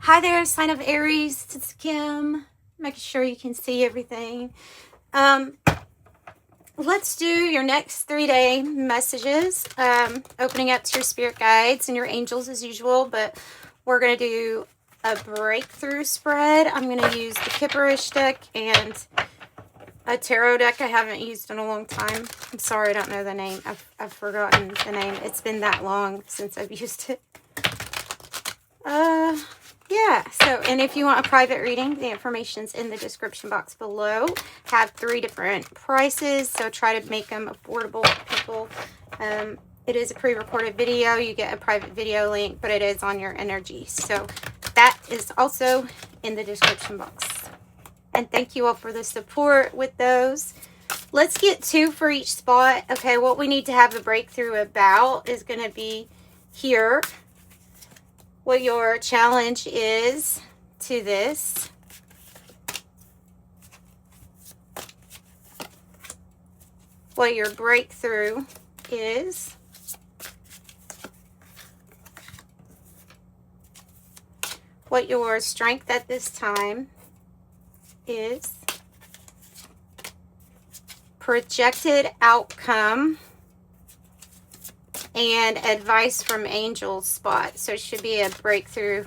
Hi there, sign of Aries. It's Kim. Making sure you can see everything. Let's do your next 3-day messages. Opening up to your spirit guides and your angels as usual, but we're going to do a breakthrough spread. I'm going to use the Kipperish deck and a tarot deck I haven't used in a long time. I'm sorry, I don't know the name. I've forgotten the name. It's been that long since I've used it. Yeah, so, and if you want a private reading, the information's in the description box below. Have 3 different prices, so try to make them affordable for people. It is a pre-recorded video. You get a private video link, but it is on your energy. So that is also in the description box. And thank you all for the support with those. Let's get 2 for each spot. Okay, what we need to have a breakthrough about is going to be here. What your challenge is to this. What your breakthrough is. What your strength at this time is. Projected outcome. And advice from angels spot. So it should be a breakthrough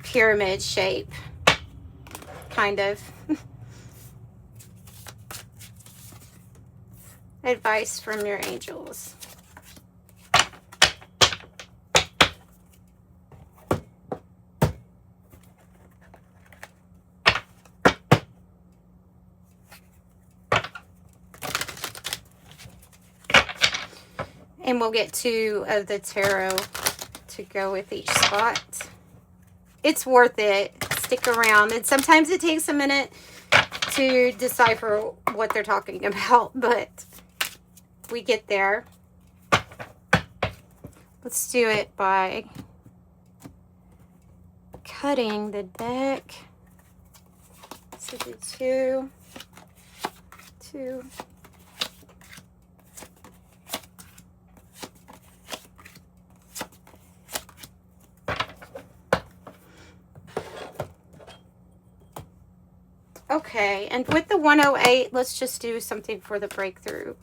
pyramid shape. Kind of. Advice from your angels. And we'll get 2 of the tarot to go with each spot. It's worth it. Stick around. And sometimes it takes a minute to decipher what they're talking about, but we get there. Let's do it by cutting the deck. So do 2, 2. Okay, and with the 108, let's just do something for the breakthrough.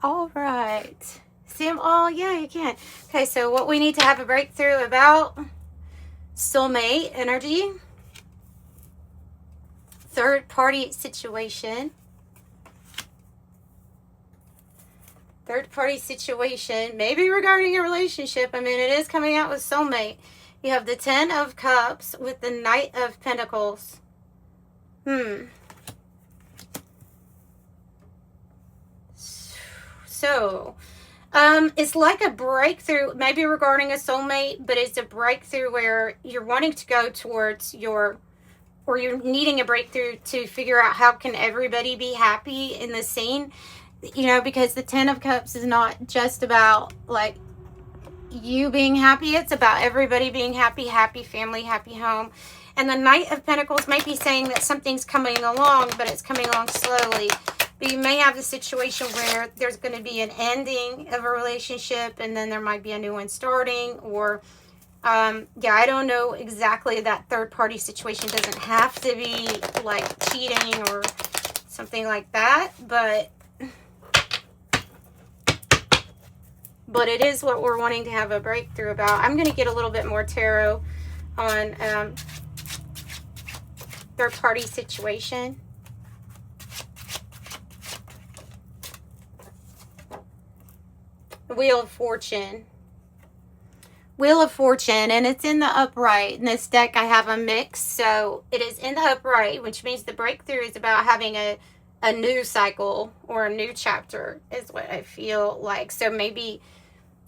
All right. See them all? Yeah, you can. Okay, so what we need to have a breakthrough about: soulmate energy, third-party situation. Third-party situation, maybe regarding a relationship. I mean, it is coming out with soulmate. You have the 10 of Cups with the Knight of Pentacles. So, it's like a breakthrough, maybe regarding a soulmate, but it's a breakthrough where you're wanting to go towards your, or you're needing a breakthrough to figure out how can everybody be happy in the scene. You know, because the 10 of Cups is not just about like you being happy. It's about everybody being happy, happy family, happy home. And the Knight of Pentacles might be saying that something's coming along, but it's coming along slowly. But you may have a situation where there's going to be an ending of a relationship, and then there might be a new one starting. Or, yeah, I don't know exactly. That third-party situation doesn't have to be like cheating or something like that, but it is what we're wanting to have a breakthrough about. I'm going to get a little bit more tarot on third-party situation. Wheel of Fortune. Wheel of Fortune, and it's in the upright. In this deck, I have a mix, so it is in the upright, which means the breakthrough is about having a new cycle or a new chapter, is what I feel like. So maybe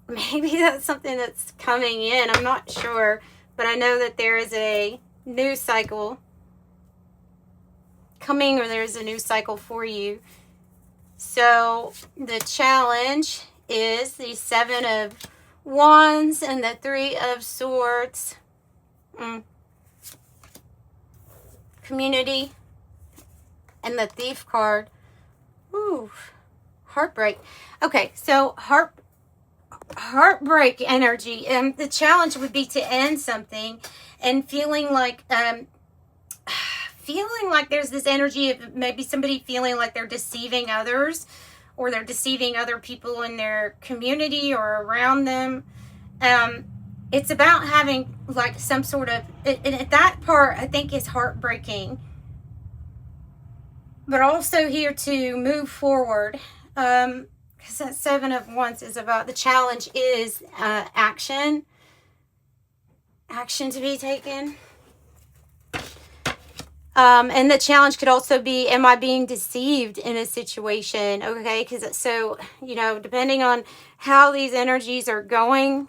that's something that's coming in. I'm not sure, but I know that there is a new cycle coming, or there's a new cycle for you. So the challenge is the 7 of Wands and the 3 of Swords. Community and the Thief card. Ooh. heartbreak. Okay, so heartbreak energy. The challenge would be to end something, and feeling like there's this energy of maybe somebody feeling like they're deceiving others, or they're deceiving other people in their community or around them. It's about having like some sort of, and that part I think is heartbreaking, but also here to move forward. Because that Seven of Wands is about, the challenge is action to be taken. And the challenge could also be, am I being deceived in a situation? Okay, because so, you know, depending on how these energies are going.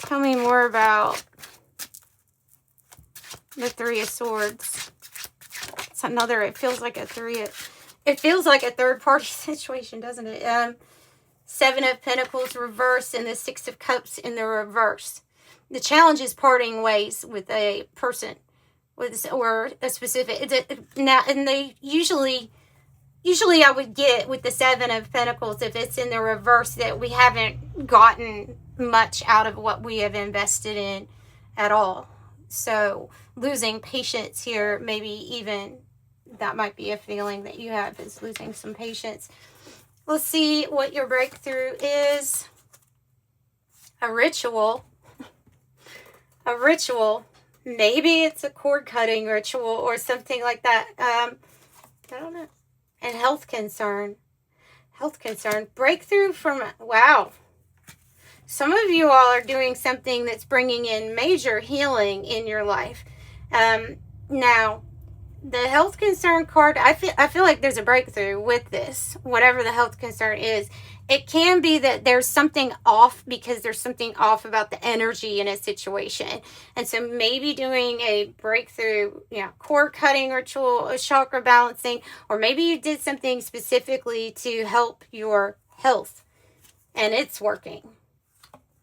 Tell me more about the Three of Swords. It's another, it feels like a third party situation, doesn't it? Seven of Pentacles reverse and the Six of Cups in the reverse. The challenge is parting ways with a person, or a specific. Now, and they usually I would get with the Seven of Pentacles, if it's in the reverse, that we haven't gotten much out of what we have invested in at all. So losing patience here, maybe even that might be a feeling that you have, is losing some patience. Let's see what your breakthrough is. A ritual. A ritual. Maybe it's a cord cutting ritual or something like that. I don't know. And health concern. Health concern. Breakthrough from, wow. Some of you all are doing something that's bringing in major healing in your life. Now, the health concern card, I feel like there's a breakthrough with this, whatever the health concern is. It can be that there's something off, because there's something off about the energy in a situation. And so maybe doing a breakthrough, you know, cord cutting ritual, a chakra balancing, or maybe you did something specifically to help your health and it's working.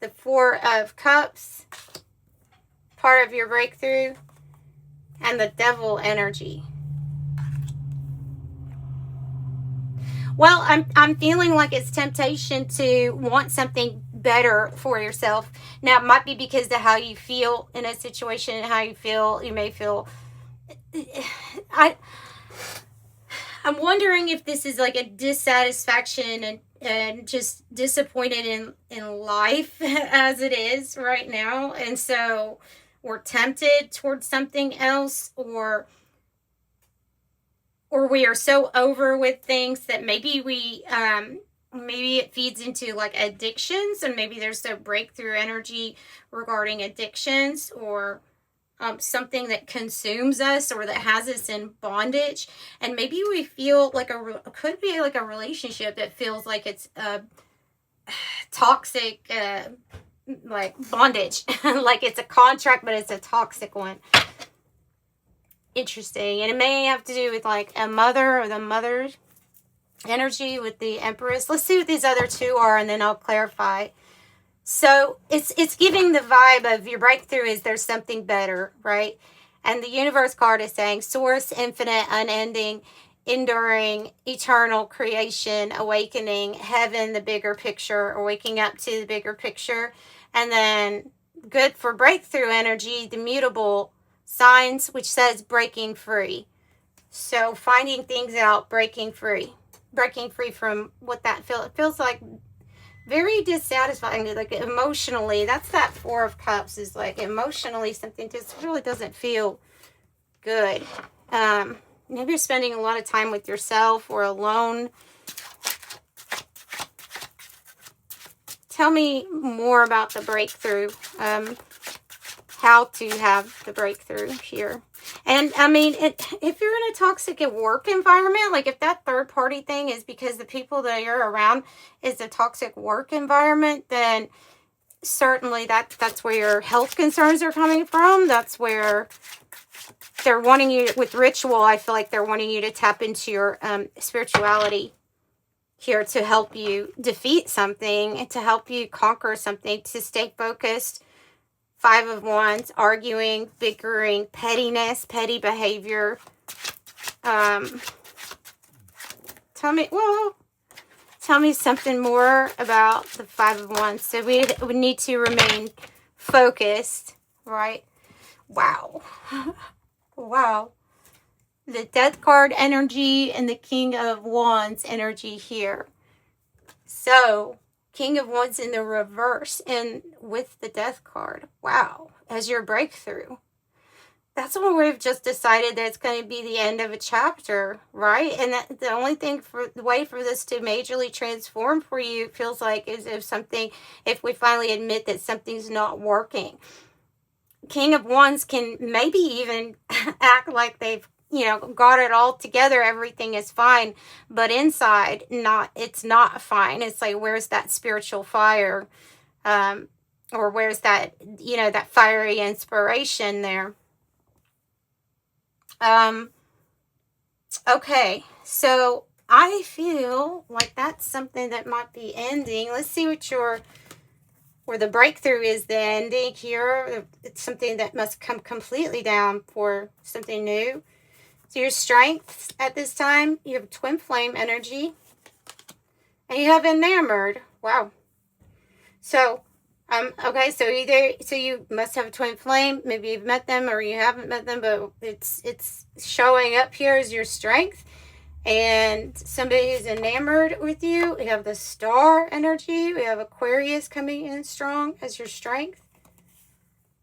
The Four of Cups, part of your breakthrough, and the Devil energy. Well, I'm feeling like it's temptation to want something better for yourself. Now, it might be because of how you feel in a situation, and how you feel. You may feel. I'm wondering if this is like a dissatisfaction and just disappointed in life as it is right now, and so we're tempted towards something else, or we are so over with things that maybe maybe it feeds into like addictions, and maybe there's a breakthrough energy regarding addictions, or something that consumes us or that has us in bondage. And maybe we feel like could be like a relationship that feels like it's toxic, like bondage, like it's a contract, but it's a toxic one. Interesting. And it may have to do with like a mother, or the mother energy with the Empress. Let's see what these other two are, and then I'll clarify. So it's giving the vibe of your breakthrough is there's something better, right? And the Universe card is saying source, infinite, unending, enduring, eternal, creation, awakening, heaven, the bigger picture, or waking up to the bigger picture. And then good for breakthrough energy, the mutable signs, which says breaking free. So finding things out, breaking free from what that feels. It feels like very dissatisfying, like emotionally. That's that Four of Cups, is like emotionally something just really doesn't feel good. Maybe you're spending a lot of time with yourself or alone. Tell me more about the breakthrough. How to have the breakthrough here. And I mean, if you're in a toxic work environment, like if that third party thing is because the people that you're around is a toxic work environment, then certainly that's where your health concerns are coming from. That's where they're wanting you, with ritual, I feel like they're wanting you to tap into your spirituality here to help you defeat something, to help you conquer something, to stay focused. Five of Wands, arguing, bickering, pettiness, petty behavior. Tell me, well, tell me something more about the Five of Wands. So we need to remain focused, right? Wow. Wow. The Death card energy and the King of Wands energy here. So, King of Wands in the reverse and with the Death card. Wow. As your breakthrough. That's when we've just decided that it's going to be the end of a chapter, right? And that the only thing for the way for this to majorly transform for you, it feels like, is if we finally admit that something's not working. King of Wands can maybe even act like they've, got it all together, everything is fine, but inside, it's not fine. It's like, where's that spiritual fire? Or where's that, that fiery inspiration there? Okay, so I feel like that's something that might be ending. Let's see where the breakthrough is, the ending here. It's something that must come completely down for something new. So your strengths at this time, you have twin flame energy. And you have enamored. Wow. So, okay, so you must have a twin flame. Maybe you've met them or you haven't met them, but it's showing up here as your strength. And somebody who's enamored with you. We have the star energy. We have Aquarius coming in strong as your strength.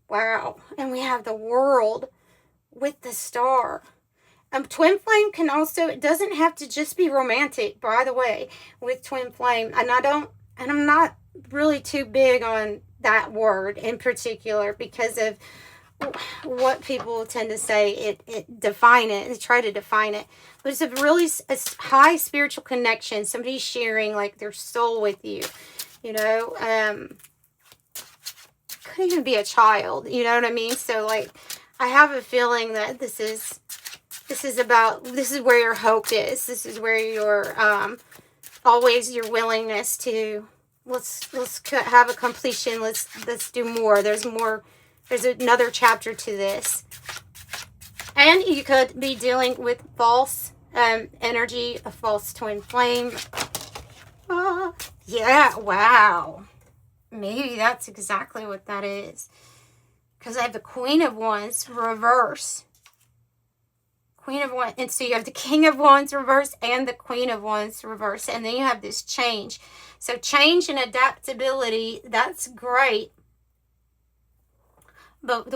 Wow. And we have the world with the star. Twin flame can also, it doesn't have to just be romantic, by the way, with twin flame. And I'm not really too big on that word in particular because of what people tend to say, try to define it. But it's a high spiritual connection. Somebody sharing like their soul with you, could even be a child, you know what I mean? So like, I have a feeling that this is where your hope is. This is where your, always your willingness to, let's have a completion. Let's do more. There's another chapter to this. And you could be dealing with false energy, a false twin flame. Yeah, wow. Maybe that's exactly what that is. Because I have the Queen of Wands reverse. Queen of Wands. And so you have the King of Wands reverse and the Queen of Wands reverse. And then you have this change. So change and adaptability, that's great. But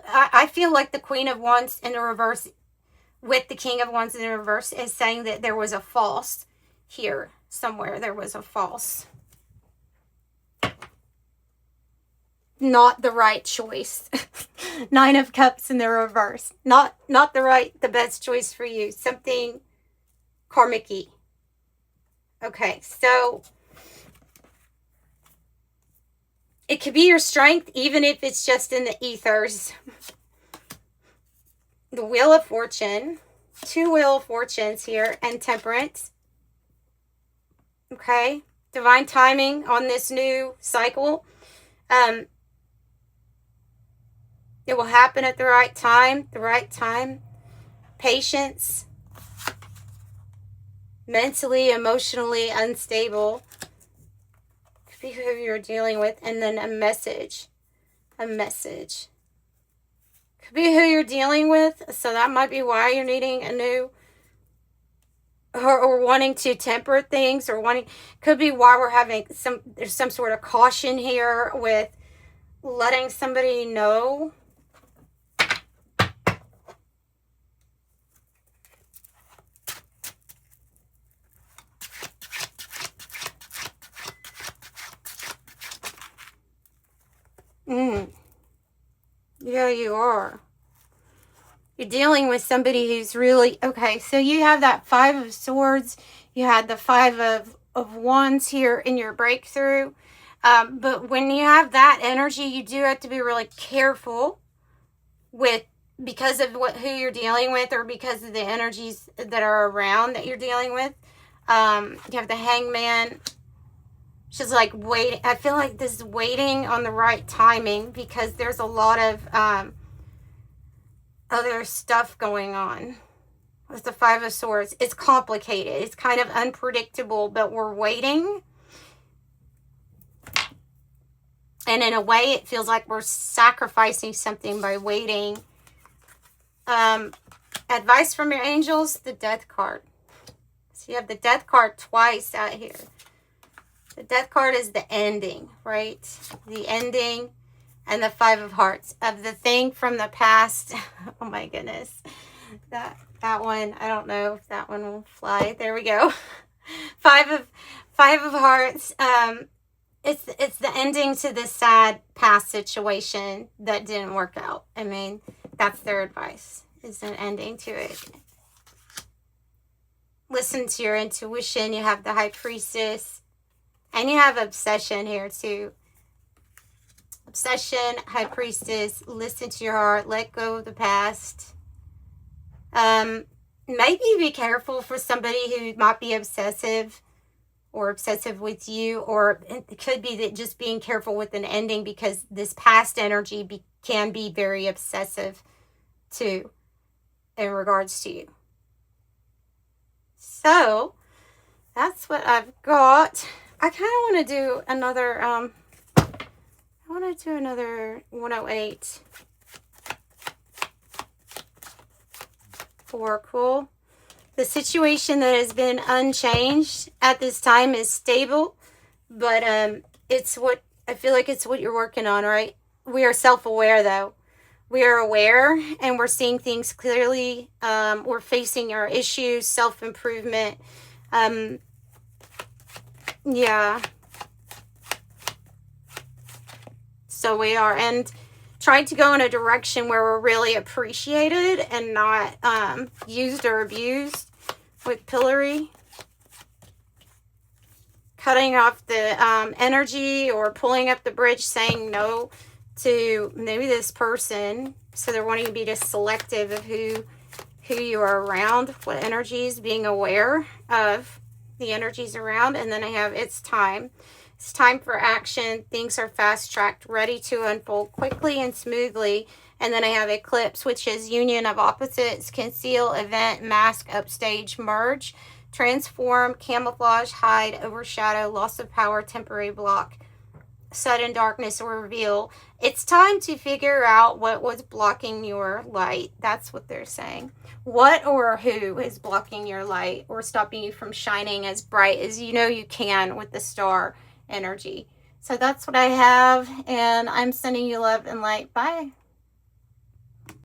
I feel like the Queen of Wands in the reverse with the King of Wands in the reverse is saying that there was a false here somewhere. There was a false. Not the right choice. Nine of Cups in the reverse. Not the best choice for you. Something karmic-y. Okay, so it could be your strength, even if it's just in the ethers. The Wheel of Fortune. 2 Wheel of Fortunes here. And Temperance. Okay. Divine timing on this new cycle. It will happen at the right time. Patience. Mentally, emotionally unstable. Who you're dealing with, and then a message. Could be who you're dealing with, so that might be why you're needing a new, or wanting to temper things, could be why we're having there's some sort of caution here with letting somebody know. Yeah, you are. You're dealing with somebody who's really... Okay, so you have that 5 of Swords. You had the 5 of Wands here in your breakthrough. But when you have that energy, you do have to be really careful because of who you're dealing with, or because of the energies that are around that you're dealing with. You have the Hangman. She's like waiting. I feel like this is waiting on the right timing, because there's a lot of other stuff going on. with the Five of Swords. It's complicated. It's kind of unpredictable, but we're waiting. And in a way, it feels like we're sacrificing something by waiting. Advice from your angels, the Death card. So you have the Death card twice out here. The Death card is the ending, right? The ending. And the Five of Hearts. Of the thing from the past. Oh my goodness. That one, I don't know if that one will fly. There we go. Five of Hearts. It's the ending to this sad past situation that didn't work out. I mean, that's their advice. Is an ending to it. Listen to your intuition. You have the High Priestess. And you have Obsession here too. Obsession, High Priestess. Listen to your heart. Let go of the past. Maybe be careful for somebody who might be obsessive or obsessive with you, or it could be that just being careful with an ending, because this past energy can be very obsessive too in regards to you. So that's what I've got. I kind of want to do another, I want to do another 108 oracle. The situation that has been unchanged at this time is stable, but it's what I feel like it's what you're working on, right? We are self-aware though. We are aware and we're seeing things clearly. We're facing our issues, self-improvement. Yeah. So we are, and trying to go in a direction where we're really appreciated and not used or abused with pillory. Cutting off the energy or pulling up the bridge, saying no to maybe this person. So they're wanting to be just selective of who you are around, what energies, being aware of the energies around. And then I have it's time. It's time for action. Things are fast-tracked, ready to unfold quickly and smoothly. And then I have eclipse, which is union of opposites, conceal, event, mask, upstage, merge, transform, camouflage, hide, overshadow, loss of power, temporary block, sudden darkness, or reveal. It's time to figure out what was blocking your light. That's what they're saying. What or who is blocking your light or stopping you from shining as bright as you know you can with the star energy. So that's what I have, and I'm sending you love and light. Bye.